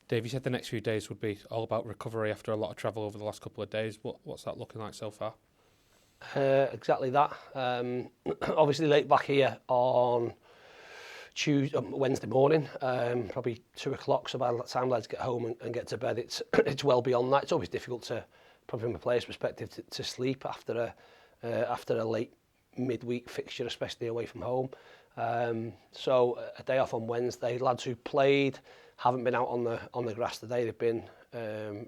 Dave, you said the next few days would be all about recovery after a lot of travel over the last couple of days. What's that looking like so far? Exactly that. Obviously late back here on Wednesday morning, probably 2 o'clock. So by the time lads get home and get to bed, it's well beyond that. It's always difficult to, probably from a player's perspective, to sleep after a late midweek fixture, especially away from home. So a day off on Wednesday. Lads who played haven't been out on the grass today. They've been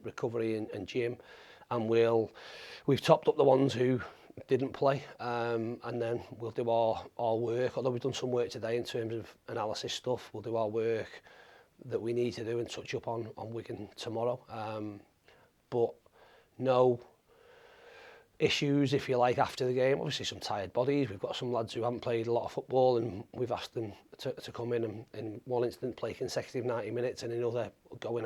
recovery and gym, and we've topped up the ones who didn't play, and then we'll do our work. Although we've done some work today in terms of analysis stuff, we'll do our work that we need to do and touch up on Wigan tomorrow. But no issues, if you like, after the game. Obviously some tired bodies. We've got some lads who haven't played a lot of football, and we've asked them to come in and in one instant play consecutive 90 minutes, and in another go in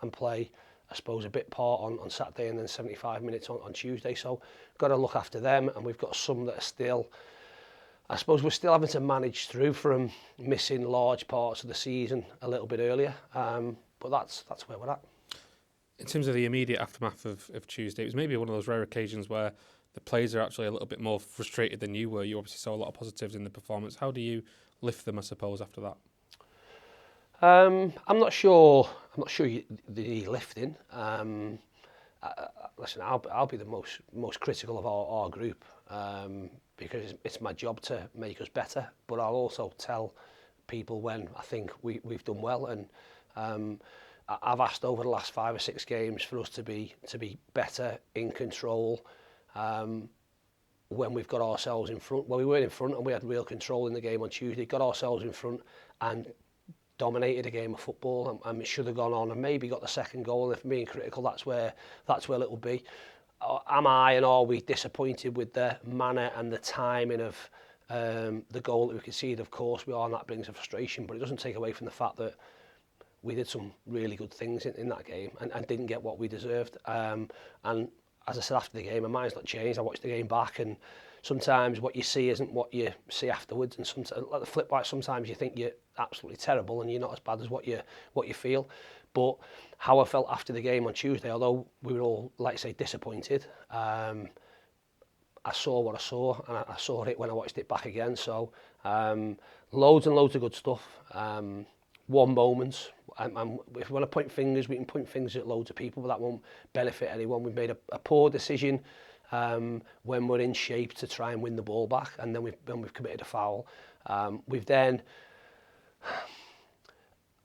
and play, I suppose, a bit part on Saturday and then 75 minutes on Tuesday. So got to look after them, and we've got some that are still, I suppose we're still having to manage through from missing large parts of the season a little bit earlier. But that's where we're at. In terms of the immediate aftermath of Tuesday, it was maybe one of those rare occasions where the players are actually a little bit more frustrated than you were. You obviously saw a lot of positives in the performance. How do you lift them, I suppose, after that? I'm not sure you need lifting. Listen, I'll be the most critical of our group, because it's my job to make us better. But I'll also tell people when I think we've done well, and I've asked over the last 5 or 6 games for us to be better in control. When we've got ourselves in front, well, we weren't in front and we had real control in the game on Tuesday. Got ourselves in front and dominated a game of football, and it should have gone on and maybe got the second goal. And if I'm being critical, that's where it'll be. Am I and are we disappointed with the manner and the timing of the goal that we conceded? Of course we are, and that brings a frustration, but it doesn't take away from the fact that we did some really good things in that game and didn't get what we deserved. And as I said after the game, my mind's not changed. I watched the game back, and sometimes what you see isn't what you see afterwards. And sometimes, like the flip side, sometimes you think you're absolutely terrible and you're not as bad as what you feel. But how I felt after the game on Tuesday, although we were all, like I say, disappointed, I saw what I saw, and I saw it when I watched it back again. So loads and loads of good stuff. One moment, and if we want to point fingers, we can point fingers at loads of people, but that won't benefit anyone. We've made a poor decision when we're in shape to try and win the ball back, and then we've committed a foul. We've then,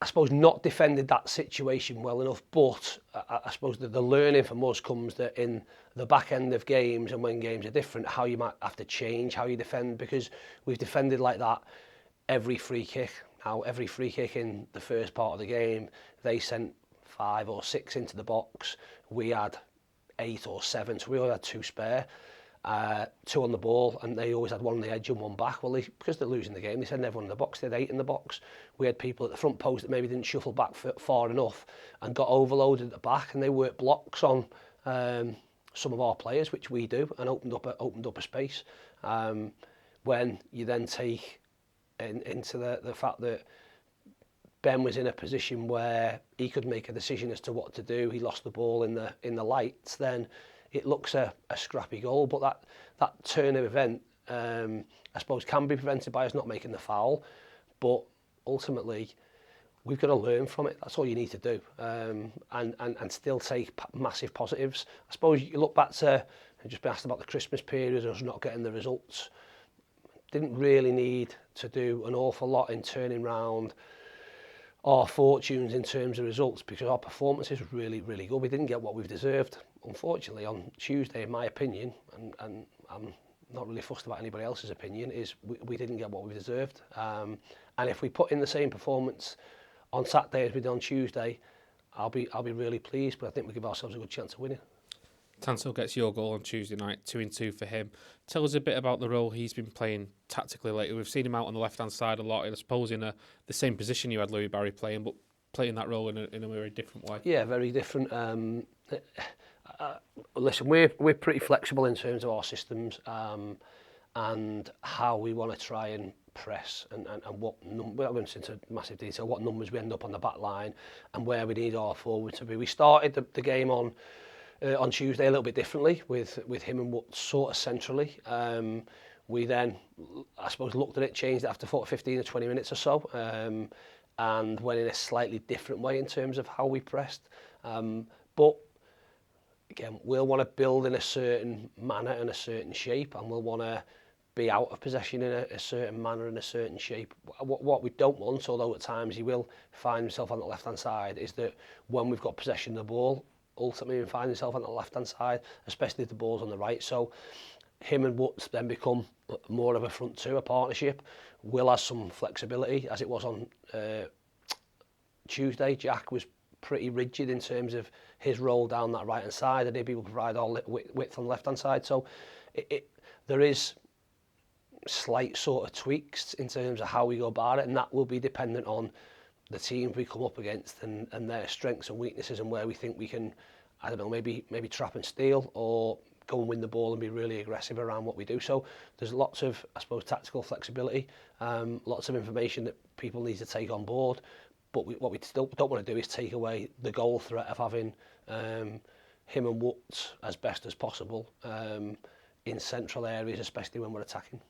I suppose, not defended that situation well enough, but I suppose that the learning from us comes that in the back end of games and when games are different, how you might have to change how you defend, because we've defended like that every free kick. Now, every free kick in the first part of the game, they sent 5 or 6 into the box. We had 8 or 7, so we only had 2 spare, 2 on the ball, and they always had one on the edge and one back. Well, because they're losing the game, they sent everyone in the box. They had 8 in the box. We had people at the front post that maybe didn't shuffle back far enough and got overloaded at the back, and they worked blocks on some of our players, which we do, and opened up a space. When you then take into the fact that Ben was in a position where he could make a decision as to what to do. He lost the ball in the lights. Then it looks a scrappy goal, but that turn of event, I suppose, can be prevented by us not making the foul. But ultimately, we've got to learn from it. That's all you need to do, and still take massive positives. I suppose you look back to, I've just been asked about the Christmas period, us not getting the results. Didn't really need to do an awful lot in turning round our fortunes in terms of results, because our performances were really, really good. We didn't get what we've deserved, unfortunately, on Tuesday, in my opinion, and I'm not really fussed about anybody else's opinion, is we didn't get what we deserved. And if we put in the same performance on Saturday as we did on Tuesday, I'll be really pleased, but I think we give ourselves a good chance of winning. Tansel gets your goal on Tuesday night, 2-2 for him. Tell us a bit about the role he's been playing tactically lately. We've seen him out on the left-hand side a lot, I suppose in the same position you had Louis Barry playing, but playing that role in a very different way. Yeah, very different. Listen, we're pretty flexible in terms of our systems and how we want to try and press and what I went into massive detail, what numbers we end up on the back line and where we need our forward to be. We started the game on Tuesday a little bit differently with him and Wood sort of centrally. We then, I suppose, looked at it, changed it after 15 or 20 minutes or so, and went in a slightly different way in terms of how we pressed. But again, we'll want to build in a certain manner and a certain shape, and we'll want to be out of possession in a certain manner and a certain shape. What we don't want, although at times he will find himself on the left-hand side, is that when we've got possession of the ball, ultimately he finds himself on the left-hand side, especially if the ball's on the right. So him and Woods then become more of a front two, a partnership. Will has some flexibility, as it was on Tuesday. Jack was pretty rigid in terms of his role down that right-hand side, and maybe will provide all width on the left-hand side. So there is slight sort of tweaks in terms of how we go about it, and that will be dependent on the teams we come up against and their strengths and weaknesses and where we think we can, I don't know, maybe trap and steal or go and win the ball and be really aggressive around what we do. So there's lots of, I suppose, tactical flexibility, lots of information that people need to take on board. But what we still don't want to do is take away the goal threat of having him and Woods as best as possible in central areas, especially when we're attacking.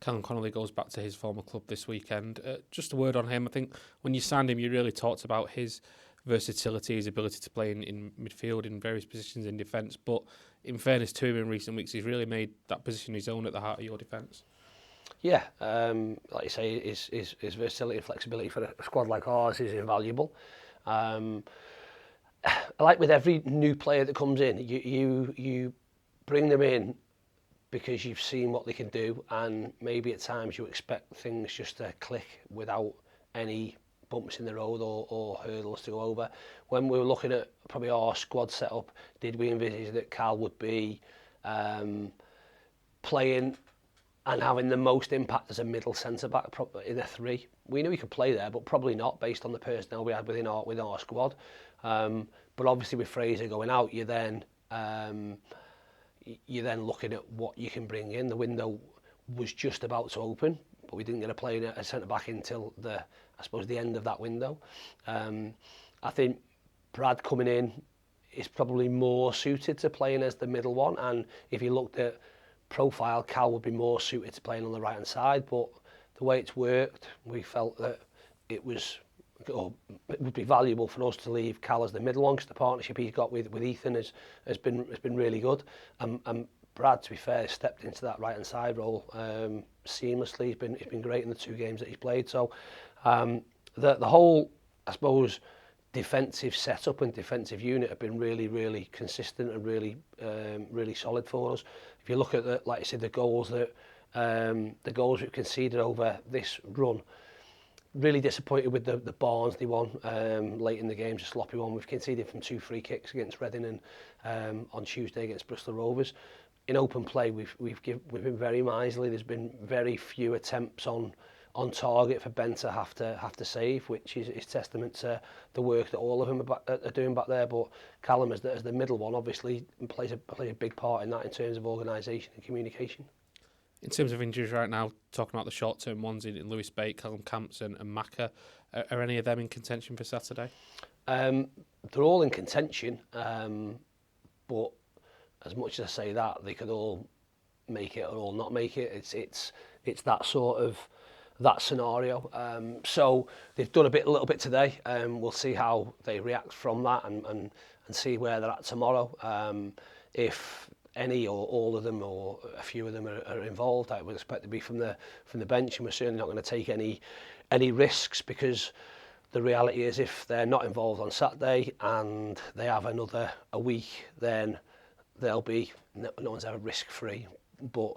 Callum Connolly goes back to his former club this weekend. Just a word on him. I think when you signed him, you really talked about his versatility, his ability to play in midfield, in various positions in defence. But in fairness to him in recent weeks, he's really made that position his own at the heart of your defence. Yeah, like you say, his versatility and flexibility for a squad like ours is invaluable. Like with every new player that comes in, you bring them in because you've seen what they can do, and maybe at times you expect things just to click without any bumps in the road or hurdles to go over. When we were looking at probably our squad setup, did we envisage that Cal would be playing and having the most impact as a middle centre-back in a three? We knew he could play there, but probably not based on the personnel we had within our squad. But obviously with Fraser going out, you're then looking at what you can bring in. The window was just about to open, but we didn't get a player a centre-back until the end of that window. I think Brad coming in is probably more suited to playing as the middle one, and if you looked at profile, Cal would be more suited to playing on the right-hand side, but the way it's worked, we felt that it would be valuable for us to leave Cal as the middle one, because the partnership he's got with Ethan has been really good. And Brad, to be fair, stepped into that right-hand side role seamlessly. He's been great in the two games that he's played. So the whole, I suppose, defensive setup and defensive unit have been really, really consistent and really solid for us. If you look at like I said, the goals we've conceded over this run, really disappointed with the Barnsley one late in the game, just a sloppy one. We've conceded from 2 free kicks against Reading and on Tuesday against Bristol Rovers. In open play, we've been very miserly. There's been very few attempts on target for Ben to have to save, which is testament to the work that all of them are doing back there. But Callum, as the middle one, obviously plays a big part in that in terms of organisation and communication. In terms of injuries right now, talking about the short-term ones in Lewis Bate, Callum Camps and Macca, are any of them in contention for Saturday? They're all in contention, but as much as I say that, they could all make it or all not make it. It's that sort of that scenario. So they've done a little bit today. We'll see how they react from that and see where they're at tomorrow. If any or all of them or a few of them are involved, I would expect to be from the bench, and we're certainly not going to take any risks, because the reality is if they're not involved on Saturday and they have a week, then they'll be no one's ever risk free, but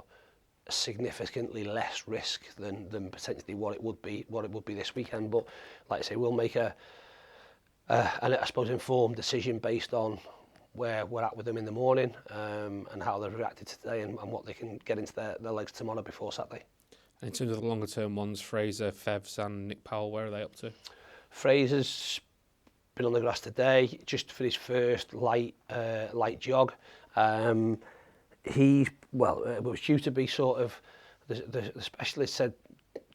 significantly less risk than potentially what it would be this weekend. But like I say, we'll make an I suppose informed decision based on where we're at with them in the morning, and how they've reacted today and what they can get into their legs tomorrow before Saturday. And in terms of the longer term ones, Fraser, Fevs and Nick Powell, where are they up to? Fraser's been on the grass today, just for his first light jog. It was due to be sort of, the specialist said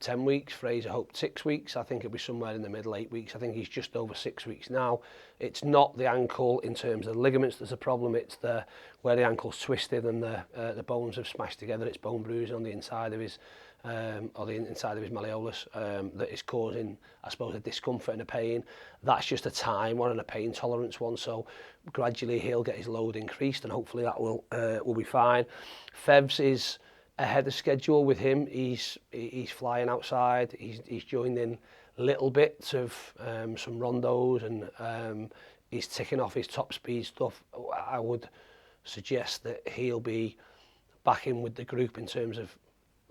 10 weeks, Fraser hoped 6 weeks. I think it'll be somewhere in the middle, 8 weeks. I think he's just over 6 weeks now. It's not the ankle in terms of the ligaments that's a problem, it's where the ankle's twisted and the bones have smashed together. It's bone bruising on the inside of his or the inside of his malleolus that is causing, I suppose, a discomfort and a pain. That's just a time one and a pain tolerance one, so gradually he'll get his load increased and hopefully that will be fine. Fevs is ahead of schedule with him. He's flying outside. He's joined in little bits of some rondos and he's ticking off his top speed stuff. I would suggest that he'll be back in with the group in terms of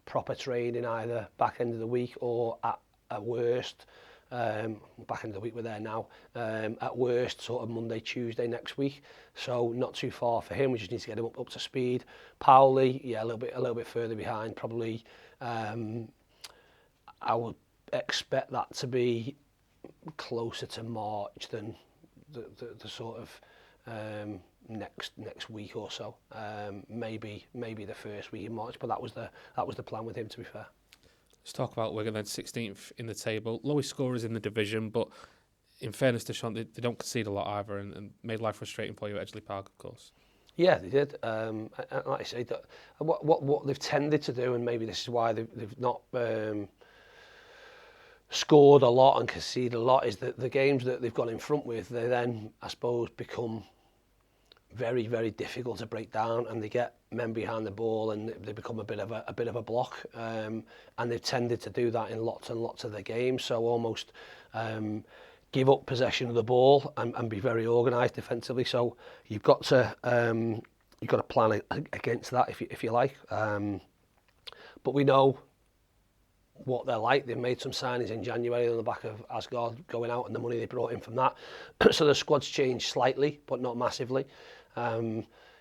proper training either back end of the week or at worst back end of the week we're there now, at worst sort of Monday, Tuesday next week, so not too far for him. We just need to get him up to speed. Powley, yeah, a little bit further behind probably. I would expect that to be closer to March than the sort of next week or so, maybe the first week in March, but that was the plan with him, to be fair. Let's talk about Wigan then, 16th in the table, lowest scorers in the division, but in fairness to Sean, they don't concede a lot either, and made life frustrating for you at Edgeley Park, of course. Yeah, they did. Like I say, what they've tended to do, and maybe this is why they've not scored a lot and conceded a lot, is that the games that they've gone in front with, they then, I suppose, become very, very difficult to break down, and they get men behind the ball and they become a bit of a block, and they've tended to do that in lots and lots of their games, so almost give up possession of the ball and be very organised defensively. So you've got to plan against that if you like, but we know what they're like. They've made some signings in January on the back of Asgard going out and the money they brought in from that. So the squad's changed slightly, but not massively.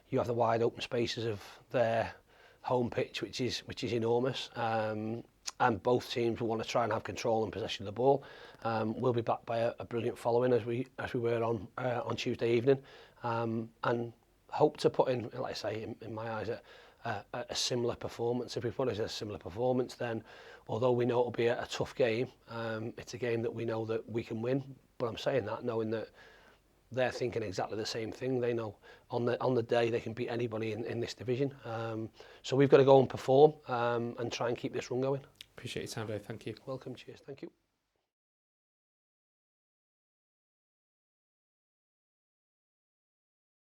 You have the wide open spaces of their home pitch, which is enormous. And both teams will want to try and have control and possession of the ball. We'll be backed by a brilliant following as we were on Tuesday evening, and hope to put in, like I say, in my eyes, a similar performance. If we put it as a similar performance, then although we know it'll be a tough game, it's a game that we know that we can win. But I'm saying that knowing that they're thinking exactly the same thing. They know on the day they can beat anybody in this division. So we've got to go and perform and try and keep this run going. Appreciate your time, Dave. Thank you. Welcome. Cheers. Thank you.